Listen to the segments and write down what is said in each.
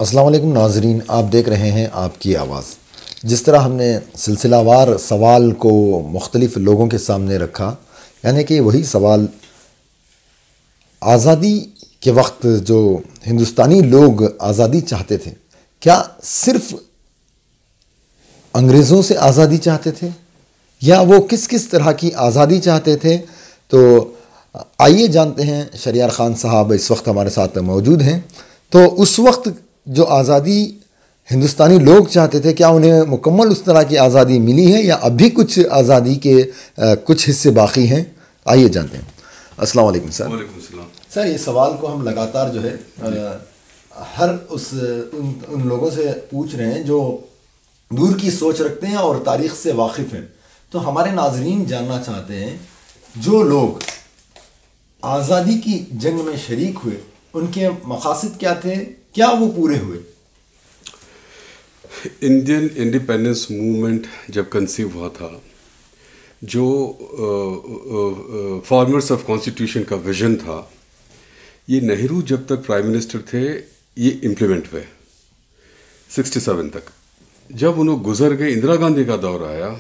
अस्सलाम वालेकुम नाज़रीन, आप देख रहे हैं आपकी आवाज़। जिस तरह हमने सिलसिलावार सवाल को मुख्तलिफ़ लोगों के सामने रखा, यानी कि वही सवाल आज़ादी के वक्त जो हिंदुस्तानी लोग आज़ादी चाहते थे, क्या सिर्फ़ अंग्रेज़ों से आज़ादी चाहते थे या वो किस किस तरह की आज़ादी चाहते थे? तो आइए जानते हैं। शरियार ख़ान साहब इस वक्त हमारे साथ मौजूद हैं। तो उस वक्त जो आज़ादी हिंदुस्तानी लोग चाहते थे, क्या उन्हें मुकम्मल उस तरह की आज़ादी मिली है या अभी कुछ आज़ादी के कुछ हिस्से बाकी हैं? आइए जानते हैं। अस्सलाम वालेकुम सर। वालेकुम सलाम। सर, ये सवाल को हम लगातार जो है हर उन लोगों से पूछ रहे हैं जो दूर की सोच रखते हैं और तारीख़ से वाकिफ़ हैं। तो हमारे नाज़रीन जानना चाहते हैं, जो लोग आज़ादी की जंग में शरीक हुए, उनके मकासद क्या थे, क्या वो पूरे हुए? इंडियन इंडिपेंडेंस मूवमेंट जब कंसीव हुआ था, जो फॉर्मर्स ऑफ कॉन्स्टिट्यूशन का विजन था, ये नेहरू जब तक प्राइम मिनिस्टर थे ये इम्प्लीमेंट हुए 67 तक। जब उन्होंने गुजर गए, इंदिरा गांधी का दौर आया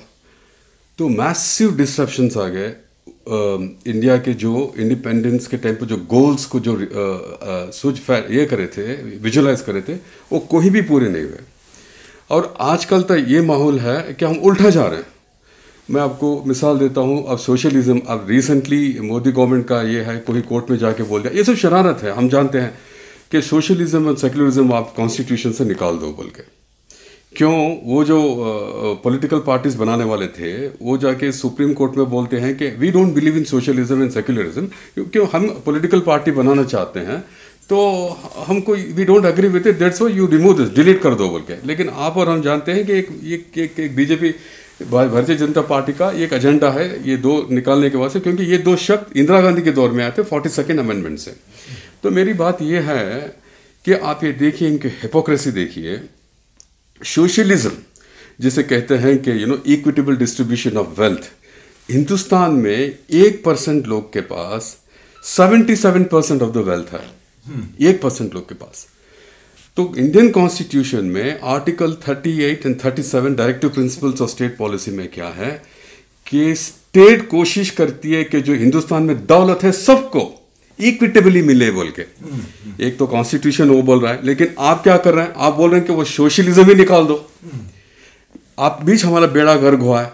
तो मैसिव डिसरप्शंस आ गए। इंडिया के जो इंडिपेंडेंस के टाइम पर जो गोल्स को जो ये करे थे, विजुलाइज करे थे, वो कोई भी पूरे नहीं हुए। और आजकल तो ये माहौल है कि हम उल्टा जा रहे हैं। मैं आपको मिसाल देता हूँ। अब सोशलिज्म, अब रिसेंटली मोदी गवर्नमेंट का ये है, कोई कोर्ट में जाके बोल दिया, ये सब शरारत है। हम जानते हैं कि सोशलिज्म और सेकुलरिज्म आप कॉन्स्टिट्यूशन से निकाल दो बोल के। क्यों? वो जो पॉलिटिकल पार्टीज बनाने वाले थे, वो जाके सुप्रीम कोर्ट में बोलते हैं कि we don't believe in socialism and secularism, क्यों हम पॉलिटिकल पार्टी बनाना चाहते हैं तो हमको we don't agree with it, that's why you remove this, delete कर दो बोल के। लेकिन आप और हम जानते हैं कि एक बीजेपी, भारतीय जनता पार्टी का एक एजेंडा है ये दो निकालने के बाद से, क्योंकि ये दो शब्द इंदिरा गांधी के दौर में आए थे 42nd अमेंडमेंट से। तो मेरी बात ये है कि आप ये देखिए, इनकी हिपोक्रेसी देखिए। सोशलिज्म जिसे कहते हैं कि equitable distribution of wealth, Hindustan में 1% लोग के पास 77% ऑफ द वेल्थ है। 1% लोग के पास। तो इंडियन कॉन्स्टिट्यूशन में article 38 and 37 directive principles of state policy में क्या है कि स्टेट कोशिश करती है कि जो हिंदुस्तान में दौलत है सबको इक्विटेबली मिले बोल के। एक तो कॉन्स्टिट्यूशन वो बोल रहा है, लेकिन आप क्या कर रहे हैं? आप बोल रहे हैं कि वो सोशलिज्म ही निकाल दो। आप बीच हमारा बेड़ा गर्क हुआ है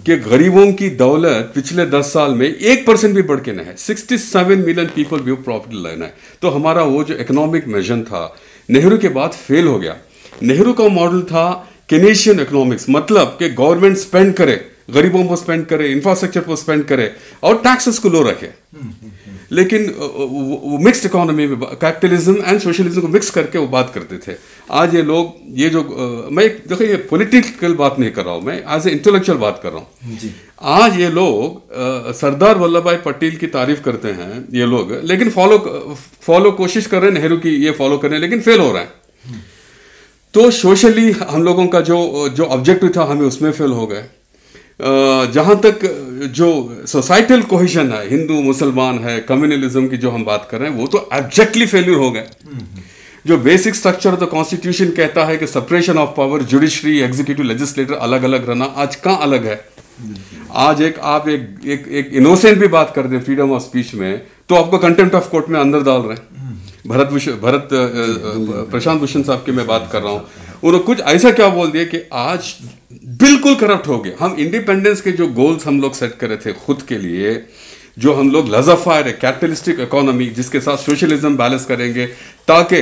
कि गरीबों की दौलत पिछले 10 साल में 1% भी बढ़ के नहीं है। 67 मिलियन पीपल व्यू प्रॉपर्टी लेना है। तो हमारा वो जो इकोनॉमिक विजन था नेहरू के बाद फेल हो गया। नेहरू का मॉडल था केनेशियन इकोनॉमिक्स, मतलब कि गवर्नमेंट स्पेंड करे, गरीबों को स्पेंड करे, इंफ्रास्ट्रक्चर को स्पेंड करे और टैक्सेस को लो रखे। लेकिन वो मिक्स्ड इकोनॉमी में कैपिटलिज्म एंड सोशलिज्म को मिक्स करके वो बात करते थे। आज ये लोग, ये जो मैं देखिए, ये पॉलिटिकल बात नहीं कर रहा हूँ, मैं एज ए इंटेलेक्चुअल बात कर रहा हूँ। आज ये लोग सरदार वल्लभ भाई पटेल की तारीफ करते हैं ये लोग, लेकिन फॉलो कोशिश कर रहे हैं नेहरू की, ये फॉलो कर रहे हैं, लेकिन फेल हो रहा है। तो सोशली हम लोगों का जो ऑब्जेक्टिव था, हमें उसमें फेल हो गए। जहाँ तक जो सोसाइटल कोहेशन है, हिंदू मुसलमान है, कम्युनलिज्म की जो हम बात कर रहे हैं, वो तो एब्जेक्टली फेल्यूर हो गए। जो basic structure of the constitution कहता है कि separation of power, judiciary, executive, legislator अलग अलग रहना, आज कहाँ अलग है? आज आप एक इनोसेंट भी बात कर दे फ्रीडम ऑफ स्पीच में, तो आपको कंटेम्प्ट ऑफ कोर्ट में अंदर डाल रहे हैं। प्रशांत भूषण साहब की मैं बात कर रहा हूँ। उन्होंने कुछ ऐसा क्या बोल दिया कि आज बिल्कुल करप्ट हो गए। हम इंडिपेंडेंस के जो गोल्स हम लोग सेट करे थे खुद के लिए, जो हम लोग लज़ाफायर है, कैपिटलिस्टिक इकोनॉमी जिसके साथ सोशलिज्म बैलेंस करेंगे ताकि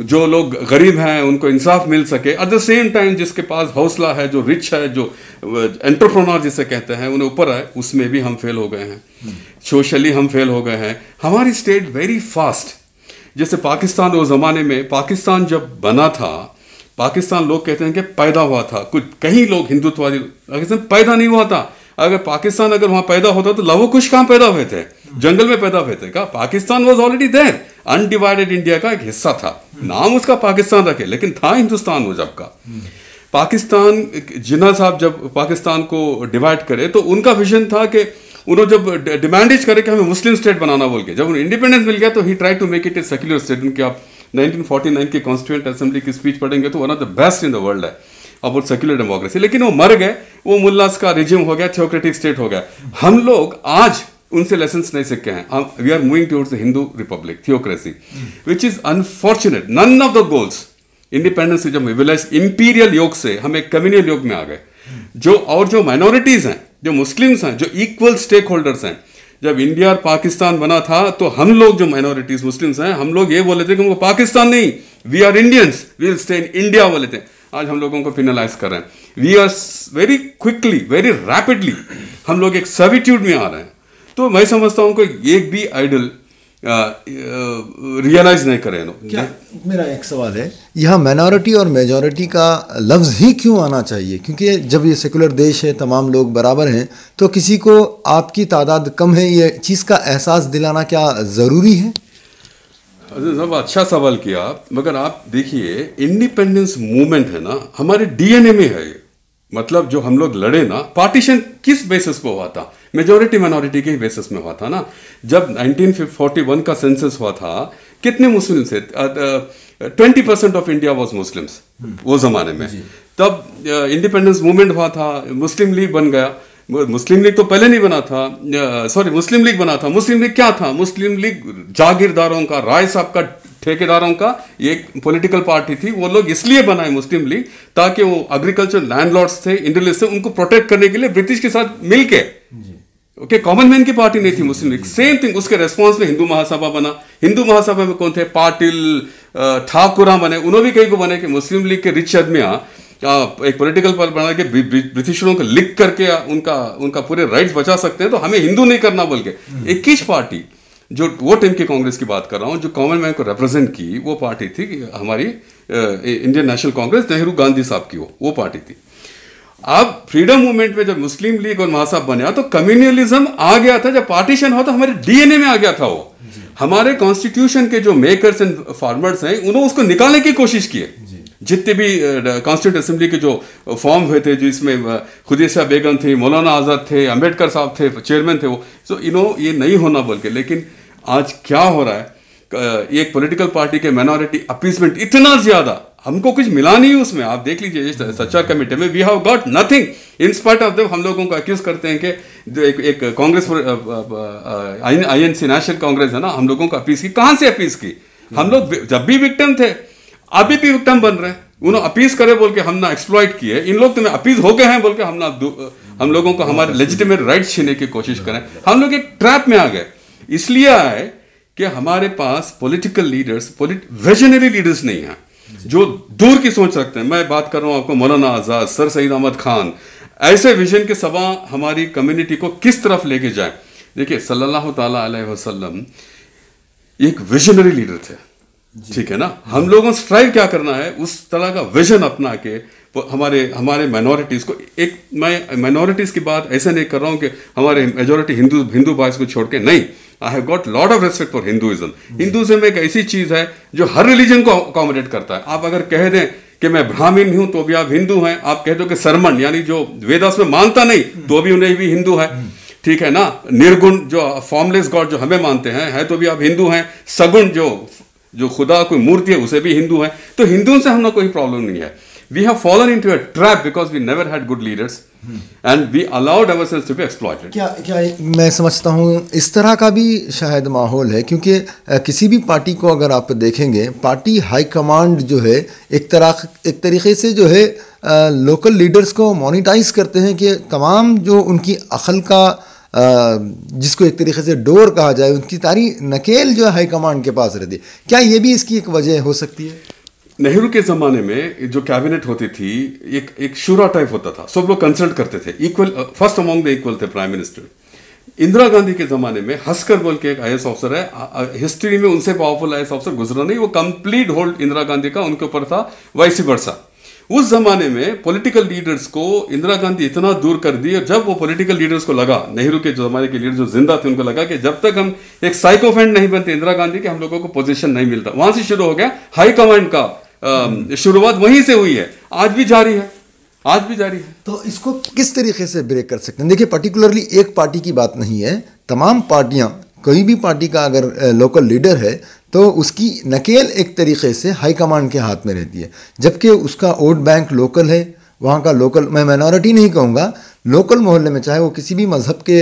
जो लोग गरीब हैं उनको इंसाफ मिल सके, एट द सेम टाइम जिसके पास हौसला है, जो रिच है, जो एंटरप्रेन्योर जिसे कहते हैं, उन्हें ऊपर आए, उसमें भी हम फेल हो गए हैं। सोशली हम फेल हो गए हैं। हमारी स्टेट वेरी फास्ट, जैसे पाकिस्तान, वो ज़माने में पाकिस्तान जब बना था, पाकिस्तान लोग कहते हैं कि पैदा हुआ था। कुछ कहीं लोग हिंदुत्ववादी पैदा नहीं हुआ था। अगर पाकिस्तान अगर वहां पैदा होता तो लवो कुश कहाँ पैदा हुए थे? जंगल में पैदा हुए थे क्या? Pakistan was already there, undivided India का एक हिस्सा था। नाम उसका पाकिस्तान रखे, लेकिन था हिंदुस्तान वो जब का। पाकिस्तान, जिन्ना साहब जब पाकिस्तान को डिवाइड करे तो उनका विजन था कि उन्होंने जब डिमांड करे कि हमें मुस्लिम स्टेट बनाना बोल के, जब उन्हें इंडिपेंडेंस मिल गया तो he try to make it a secular state. उनके आप 1949 की कॉन्स्टिट्यूएंट असेंबली की स्पीच पढ़ेंगे तो one of the best in the world है अबाउट सेक्युलर डेमोक्रेसी, लेकिन वो मर गए, वो मुल्लास का रिजिम हो गया, थियोक्रेटिक स्टेट हो गया। हम लोग आज उनसे लेसन्स नहीं सीखे हैं। We are moving towards the Hindu republic theocracy which is unfortunate. None of the goals independence जब विलेज इंपीरियल योग से हम एक कम्युनियल योग में आ गए। जो माइनॉरिटीज हैं, जो मुस्लिम्स हैं, जो इक्वल स्टेक होल्डर्स हैं, जब इंडिया और पाकिस्तान बना था तो हम लोग जो माइनॉरिटीज मुस्लिम्स हैं, हम लोग ये बोले थे कि हमको पाकिस्तान नहीं, we are Indians, we will stay in India बोले थे। आज हम लोगों को पिनलाइज कर रहे हैं। We are very quickly, very rapidly हम लोग एक सर्विट्यूड में आ रहे हैं। तो मैं समझता हूं कि एक भी आइडल रियलाइज नहीं करें। क्या मेरा एक सवाल है, यहाँ माइनॉरिटी और मेजॉरिटी का लफ्ज़ ही क्यों आना चाहिए? क्योंकि जब ये सेकुलर देश है, तमाम लोग बराबर हैं, तो किसी को आपकी तादाद कम है ये चीज़ का एहसास दिलाना क्या ज़रूरी है? सब अच्छा सवाल किया, मगर आप देखिए इंडिपेंडेंस मूवमेंट है ना, हमारे डीएनए में है। मतलब जो हम लोग लड़े ना, पार्टीशन किस बेसिस पे हुआ था? मेजॉरिटी माइनॉरिटी के ही बेसिस में हुआ था ना। जब 1941 का सेंसस हुआ था, कितने मुस्लिम थे? 20% ऑफ इंडिया वाज मुस्लिम्स वो जमाने में। तब इंडिपेंडेंस मूवमेंट हुआ था, मुस्लिम लीग बन गया। मुस्लिम लीग तो पहले नहीं बना था, सॉरी मुस्लिम लीग बना था। मुस्लिम लीग क्या था? मुस्लिम लीग जागीरदारों का, राय साहब का, ठेकेदारों का एक पॉलिटिकल पार्टी थी। वो लोग इसलिए बनाए मुस्लिम लीग ताकि वो एग्रीकल्चर लैंडलॉर्ड्स थे, इंडस्ट्रियलिस्ट थे, उनको प्रोटेक्ट करने के लिए ब्रिटिश के साथ मिलके। ओके, कॉमन मैन की पार्टी नहीं थी मुस्लिम लीग। सेम थिंग उसके रेस्पॉन्स में हिंदू महासभा बना। हिंदू महासभा में कौन थे? पाटिल, ठाकुरा बने। उन्होंने भी कई को बने कि मुस्लिम लीग के रिच आदमियां एक पॉलिटिकल पार्टी बना के ब्रिटिशरों को लिख करके उनका पूरे राइट्स बचा सकते हैं, तो हमें हिंदू नहीं करना बोल के 21 पार्टी, जो वो टाइम की कांग्रेस की बात कर रहा हूँ, जो कॉमन मैन को रिप्रेजेंट की, वो पार्टी थी हमारी इंडियन नेशनल कांग्रेस, नेहरू गांधी साहब की वो पार्टी थी। अब फ्रीडम मूवमेंट में जब मुस्लिम लीग और महासभा बना तो कम्युनलिज्म आ गया था। जब पार्टीशन हुआ तो हमारे डीएनए में आ गया था वो। हमारे कॉन्स्टिट्यूशन के जो मेकर्स एंड फार्मर्स हैं, उन्होंने उसको निकालने की कोशिश की है। जितने भी कॉन्स्टिट्यूंट असेंबली के जो फॉर्म हुए थे, जिसमें खुदीजा बेगम थी, मौलाना आज़ाद थे, अंबेडकर साहब थे, चेयरमैन थे वो, तो ये नहीं होना बोल के। लेकिन आज क्या हो रहा है, एक पॉलिटिकल पार्टी के माइनॉरिटी अपीसमेंट इतना ज्यादा, हमको कुछ मिला नहीं उसमें। आप देख लीजिए सच्चार कमेटी में we have got nothing in spite of them. हम लोगों को अक्यूज करते हैं कि एक कांग्रेस आईएनसी नेशनल कांग्रेस है ना, हम लोगों को अपीस की। कहां से अपीस की? हम लोग जब भी विक्टिम थे, अभी भी विक्टिम बन रहे हैं। उन्होंने अपीस करे बोल के हम ना एक्सप्लॉइट किए, इन लोग तुम्हें अपीस हो गए हैं बोल के हम लोगों को हमारे लेजिटिमेट राइट्स छीनने की कोशिश करें। हम लोग एक ट्रैप में आ गए। इसलिए आए कि हमारे पास पॉलिटिकल लीडर्स, विजनरी लीडर्स नहीं हैं जो दूर की सोच रखते हैं। मैं बात कर रहा हूं आपको मौलाना आजाद, सर सईद अहमद खान, ऐसे विजन के सभा हमारी कम्युनिटी को किस तरफ लेके जाए। देखिए सल्लल्लाहु ताला अलैहि वसल्लम एक विजनरी लीडर थे, ठीक है ना। हम लोगों को स्ट्राइव क्या करना है, उस तरह का विजन अपना के हमारे माइनॉरिटीज को एक, मैं माइनॉरिटीज की बात ऐसे नहीं कर रहा हूं कि हमारे मेजोरिटी हिंदू भाई को छोड़ के, नहीं। I have got lot of respect for Hinduism. Hinduism एक ऐसी चीज है जो हर रिलीजन को अकोमोडेट करता है। आप अगर कह दें कि मैं ब्राह्मण हूं तो भी आप हिंदू हैं, आप कह दो कि सरमन यानी जो वेदास में मानता नहीं तो भी उन्हें भी हिंदू है, ठीक है ना। निर्गुण जो फॉर्मलेस गॉड जो हमें मानते हैं तो भी आप हिंदू हैं। सगुण जो खुदा कोई मूर्ति है उसे भी हिंदू है। तो हिंदुओं से हमें कोई प्रॉब्लम नहीं है। We have fallen into a trap because we never had good leaders and we allowed ourselves to be exploited. क्या मैं समझता हूँ इस तरह का भी शायद माहौल है, क्योंकि किसी भी पार्टी को अगर आप देखेंगे, पार्टी हाई कमांड जो है एक तरीके से जो है लोकल लीडर्स को मोनिटाइज करते हैं कि तमाम जो उनकी अकल का जिसको एक तरीके से डोर कहा जाए, उनकी सारी नकेल जो है हाई कमांड के पास रहती है। क्या ये भी इसकी एक वजह हो सकती है? नेहरू के ज़माने में जो कैबिनेट होती थी, एक शूरा टाइप होता था, सब लोग कंसल्ट करते थे, equal, first among the equal थे प्राइम मिनिस्टर। इंदिरा गांधी के ज़माने में हस्कर बोल के एक आईएएस ऑफिसर है, हिस्ट्री में उनसे पावरफुल आईएएस ऑफिसर गुजरा नहीं, वो कंप्लीट होल्ड इंदिरा गांधी का उनके ऊपर था, वाइस वर्सा। उस जमाने में पॉलिटिकल लीडर्स को इंदिरा गांधी इतना दूर कर दी, और जब वो पॉलिटिकल लीडर्स को लगा, नेहरू के जमाने के लीडर जो जिंदा थे उनको लगा कि जब तक हम एक साइकोफेंट नहीं बनते इंदिरा गांधी के, हम लोगों को पोजीशन नहीं मिलता। वहां से शुरू हो गया हाई कमांड का, शुरुआत वहीं से हुई है, आज भी जारी है। तो इसको किस तरीके से ब्रेक कर सकते हैं? देखिए पर्टिकुलरली एक पार्टी की बात नहीं है, तमाम पार्टियां, कोई भी पार्टी का अगर लोकल लीडर है तो उसकी नकेल एक तरीक़े से हाई कमांड के हाथ में रहती है, जबकि उसका वोट बैंक लोकल है, वहाँ का लोकल, मैं माइनॉरिटी नहीं कहूँगा, लोकल मोहल्ले में चाहे वो किसी भी मज़हब के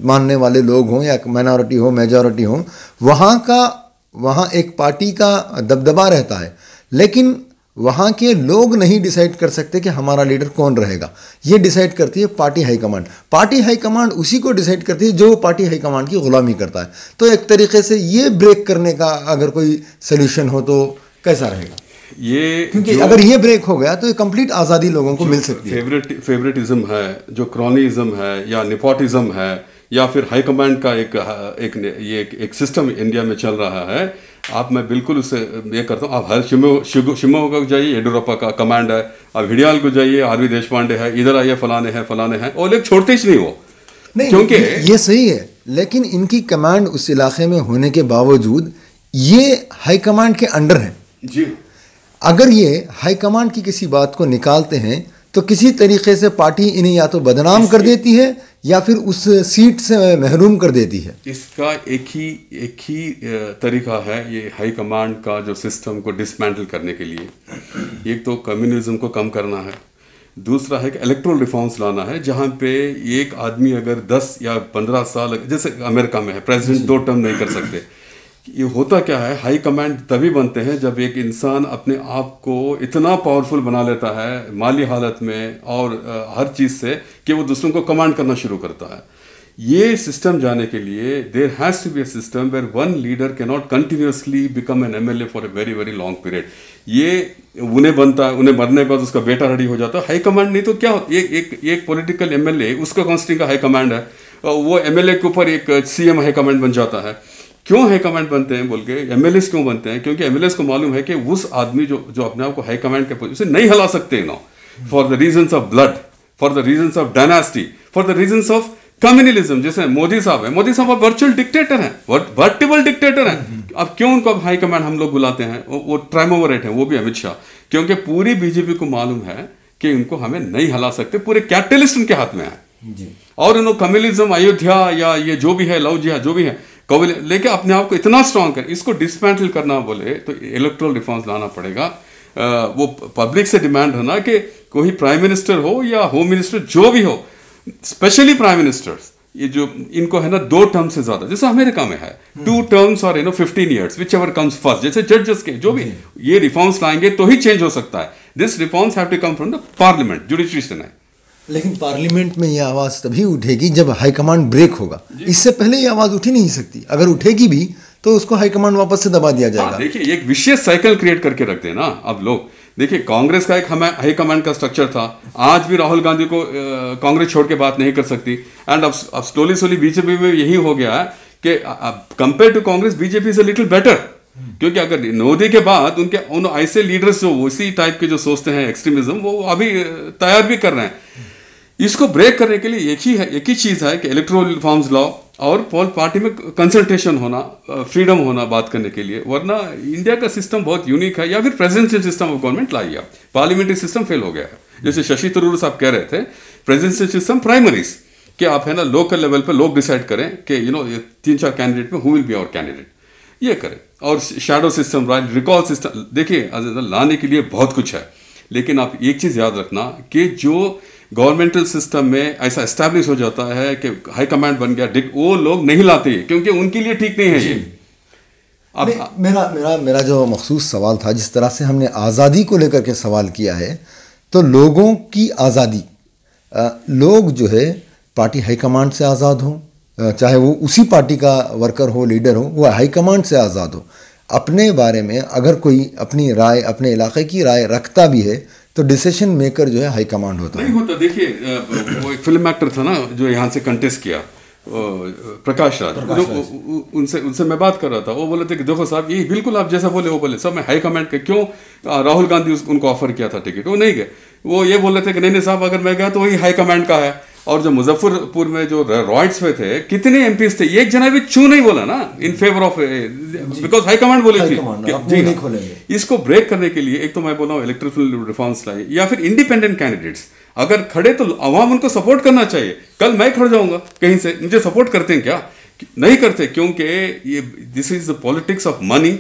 मानने वाले लोग हों या माइनॉरिटी हो मेजॉरिटी हो, वहाँ एक पार्टी का दबदबा रहता है, लेकिन वहाँ के लोग नहीं डिसाइड कर सकते कि हमारा लीडर कौन रहेगा। ये डिसाइड करती है party high command. Party high command उसी को डिसाइड करती है जो पार्टी हाई कमांड की ग़ुलामी करता है। तो एक तरीक़े से ये ब्रेक करने का अगर कोई सोल्यूशन हो तो कैसा रहेगा ये, क्योंकि अगर ये ब्रेक हो गया तो ये कंप्लीट आज़ादी लोगों को मिल सकती है। फेवरेटिज्म है, जो क्रॉनिज्म है या निपोटिज्म है, या फिर हाई कमांड का एक सिस्टम इंडिया में चल रहा है। आप, मैं बिल्कुल उससे ये करता हूँ, आप हर शिवमोगा को जाइए, येडियुरप्पा का कमांड है, आप हिडियाल को जाइए, आर.वी. देशपांडे है, इधर आइए फलाने हैं, और लोग छोड़ते ही नहीं वो, नहीं, क्योंकि ये सही है, लेकिन इनकी कमांड उस इलाके में होने के बावजूद ये हाई कमांड के अंडर है जी। अगर ये हाई कमांड की किसी बात को निकालते हैं तो किसी तरीके से पार्टी इन्हें या तो बदनाम कर देती है या फिर उस सीट से महरूम कर देती है। इसका एक ही तरीका है ये हाई कमांड का जो सिस्टम को डिसमेंटल करने के लिए। एक तो कम्युनिज्म को कम करना है, दूसरा है कि इलेक्ट्रल रिफॉर्म्स लाना है, जहाँ पे एक आदमी अगर 10 या 15 साल, जैसे अमेरिका में है, प्रेसिडेंट 2 टर्म नहीं कर सकते। ये होता क्या है, हाई कमांड तभी बनते हैं जब एक इंसान अपने आप को इतना पावरफुल बना लेता है माली हालत में और हर चीज़ से कि वो दूसरों को कमांड करना शुरू करता है। ये सिस्टम जाने के लिए there has to be a system where one leader can not continuously become an MLA for a very very long period. ये उन्हें बनता है, उन्हें मरने के बाद उसका बेटा रेडी हो जाता है। हाई कमांड नहीं तो क्या होता है, एक पॉलिटिकल एमएलए, उसका कॉन्स्टिट्यूंसी का हाई कमांड है, वो एमएलए के ऊपर एक सीएम हाई कमांड बन जाता है। क्यों हाई कमांड बनते हैं बोल के, एमएलएस क्यों बनते हैं? क्योंकि एमएलएस को मालूम है कि उस आदमी जो अपने आप को हाई कमांड के पोजीशन नहीं हिला सकते no, for the reasons of blood, for the reasons of dynasty, for the reasons of communalism. जैसे मोदी साहब है, मोदी साहब वर्चुअल डिक्टेटर हैं, वर्टिबल डिक्टेटर हैं। अब क्यों उनको अब हाई कमांड हम लोग बुलाते हैं? वो ट्राइमोवरेट है, वो भी अमित शाह, क्योंकि पूरी बीजेपी को मालूम है कि उनको हमें नहीं हिला सकते, पूरे कैपिटलिस्ट उनके हाथ में है जी। और उन्होंने कम्युनलिज्म, अयोध्या या ये जो भी है, लव जिहाद जो भी है, लेके अपने आप को इतना स्ट्रांग कर, इसको डिसमेंटल करना बोले तो इलेक्ट्रल रिफॉर्म्स लाना पड़ेगा। वो पब्लिक से डिमांड है ना कि कोई प्राइम मिनिस्टर हो या होम मिनिस्टर जो भी हो, स्पेशली प्राइम मिनिस्टर्स, ये जो इनको है ना 2 टर्म से ज्यादा, जैसे अमेरिका में है 2 टर्म्स और 15 years which ever comes first, जैसे जजेस के जो भी ये रिफॉर्म्स लाएंगे तो ही चेंज हो सकता है। This reforms have to come from the parliament, judiciary से नहीं। लेकिन पार्लियामेंट में ये आवाज़ तभी उठेगी जब हाईकमांड ब्रेक होगा, इससे पहले ये आवाज़ उठ ही नहीं सकती। अगर उठेगी भी तो उसको हाईकमांड वापस से दबा दिया जाएगा। देखिए एक विशेष साइकिल क्रिएट करके रखते हैं ना अब लोग। देखिए कांग्रेस का एक हाई कमांड का स्ट्रक्चर था, आज भी राहुल गांधी को कांग्रेस छोड़ के बात नहीं कर सकती। एंड अब स्लोली बीजेपी में यही हो गया है कि compare to Congress BJP is a little better, क्योंकि अगर मोदी के बाद उन ऐसे लीडर्स जो उसी टाइप के जो सोचते हैं एक्सट्रीमिज्म, वो अभी तैयार भी कर रहे हैं। इसको ब्रेक करने के लिए एक ही चीज़ है कि इलेक्ट्रल रिफॉर्म्स लाओ और पार्टी में कंसल्टेशन होना, फ्रीडम होना बात करने के लिए। वरना इंडिया का सिस्टम बहुत यूनिक है, या फिर प्रेसिडेंशियल सिस्टम ऑफ गवर्नमेंट लाइए, पार्लियामेंट्री सिस्टम फेल हो गया है। जैसे शशि थरूर साहब कह रहे थे, प्रेसिडेंशियल सिस्टम प्राइमरीज, कि आप है ना लोकल लेवल पे लोग डिसाइड करें कि 3-4 कैंडिडेट में who will be our candidate, ये करें। और शैडो सिस्टम, रिकॉल सिस्टम, देखिए लाने के लिए बहुत कुछ है, लेकिन आप एक चीज़ याद रखना कि जो गवर्नमेंटल सिस्टम में ऐसा एस्टैब्लिश हो जाता है कि हाई कमांड बन गया, वो लोग नहीं लाते क्योंकि उनके लिए ठीक नहीं है ये। अब मेरा जो मखसूस सवाल था, जिस तरह से हमने आज़ादी को लेकर के सवाल किया है, तो लोगों की आज़ादी, लोग जो है पार्टी हाई कमांड से आज़ाद हो, चाहे वो उसी पार्टी का वर्कर हो, लीडर हो, वो हाई कमांड से आज़ाद हो। अपने बारे में अगर कोई अपनी राय, अपने इलाके की राय रखता भी है तो डिसीजन मेकर जो है हाई कमांड होता नहीं होता। देखिए वो एक फिल्म एक्टर था ना जो यहाँ से कंटेस्ट किया, प्रकाश राज, उनसे मैं बात कर रहा था। वो बोले थे कि देखो साहब, ये बिल्कुल आप जैसा बोले वो बोले सब, मैं हाई कमांड के क्यों, राहुल गांधी उनको ऑफर किया था टिकट, वो नहीं गए। वो ये बोल रहे थे कि नहीं साहब, अगर मैं गया तो वही हाई कमांड का है। और जो मुजफ्फरपुर में जो रॉयट्स में थे, कितने एमपीज थे, एक जना भी चू नहीं बोला ना in favour of, because high command बोली थी जी। इसको ब्रेक करने के लिए एक तो मैं बोल रहा हूँ इलेक्ट्रल रिफॉर्म्स लाइए, या फिर इंडिपेंडेंट कैंडिडेट्स अगर खड़े तो अवाम उनको सपोर्ट करना चाहिए। कल मैं खड़ जाऊंगा कहीं से, मुझे सपोर्ट करते हैं क्या? नहीं करते क्योंकि ये this is the politics of money,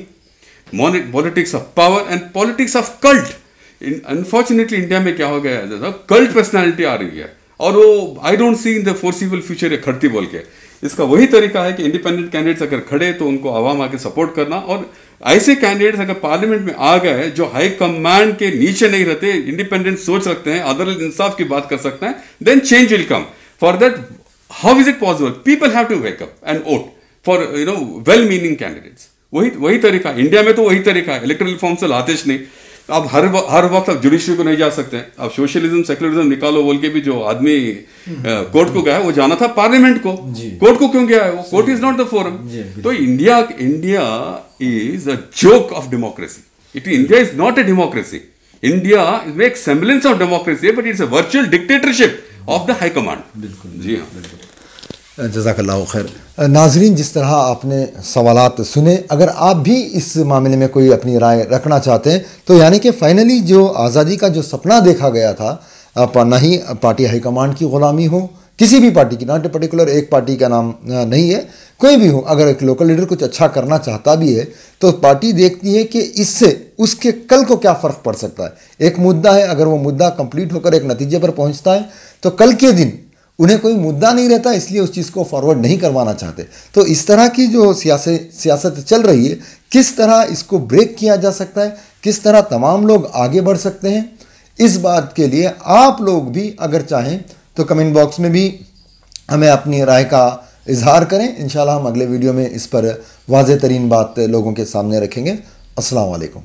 politics of power and politics of cult. Unfortunately India में क्या हो गया है, कल्ट पर्सनैलिटी आ रही है और वो I don't see in the forcible future ये खड़ती बोल के। इसका वही तरीका है कि इंडिपेंडेंट कैंडिडेट्स अगर खड़े तो उनको आवाम आके सपोर्ट करना, और ऐसे कैंडिडेट्स अगर पार्लियामेंट में आ गए जो हाई कमांड के नीचे नहीं रहते, इंडिपेंडेंट सोच रखते हैं, अदल इंसाफ की बात कर सकते हैं, then change will come. For that how is it possible? People have to wake up and vote for well meaning candidates. वही तरीका इंडिया में, तो वही तरीका है। इलेक्ट्रल रिफॉर्म से लाते नहीं। अब हर वक्त आप जुडिशरी को नहीं जा सकते हैं। अब सोशलिज्म सेकुलरिज्म निकालो बोल के भी जो आदमी कोर्ट को गया वो जाना था पार्लियामेंट को। कोर्ट को क्यों गया है? वो court is not the forum. तो India is a joke of democracy. India is not a democracy. India make semblance of democracy but it's a virtual dictatorship of the high command. बिल्कुल जी हाँ, जज़ाकल्लाह खैर। नाजरीन, जिस तरह आपने सवालात सुने, अगर आप भी इस मामले में कोई अपनी राय रखना चाहते हैं तो यानी कि फाइनली जो आज़ादी का जो सपना देखा गया था, ना ही पार्टी हाईकमांड की ग़ुलामी हो, किसी भी पार्टी की, नॉट ए पर्टिकुलर एक पार्टी का नाम नहीं है, कोई भी हो, अगर एक लोकल लीडर कुछ अच्छा करना चाहता भी है तो पार्टी देखती है कि इससे उसके कल को क्या फ़र्क पड़ सकता है। एक मुद्दा है, अगर वो मुद्दा कंप्लीट होकर एक नतीजे पर पहुँचता है तो कल के दिन उन्हें कोई मुद्दा नहीं रहता, इसलिए उस चीज़ को फॉरवर्ड नहीं करवाना चाहते। तो इस तरह की जो सियासत चल रही है, किस तरह इसको ब्रेक किया जा सकता है, किस तरह तमाम लोग आगे बढ़ सकते हैं, इस बात के लिए आप लोग भी अगर चाहें तो कमेंट बॉक्स में भी हमें अपनी राय का इजहार करें। इंशाल्लाह हम अगले वीडियो में इस पर वाज़ेह तरीन बात लोगों के सामने रखेंगे। अस्सलाम वालेकुम।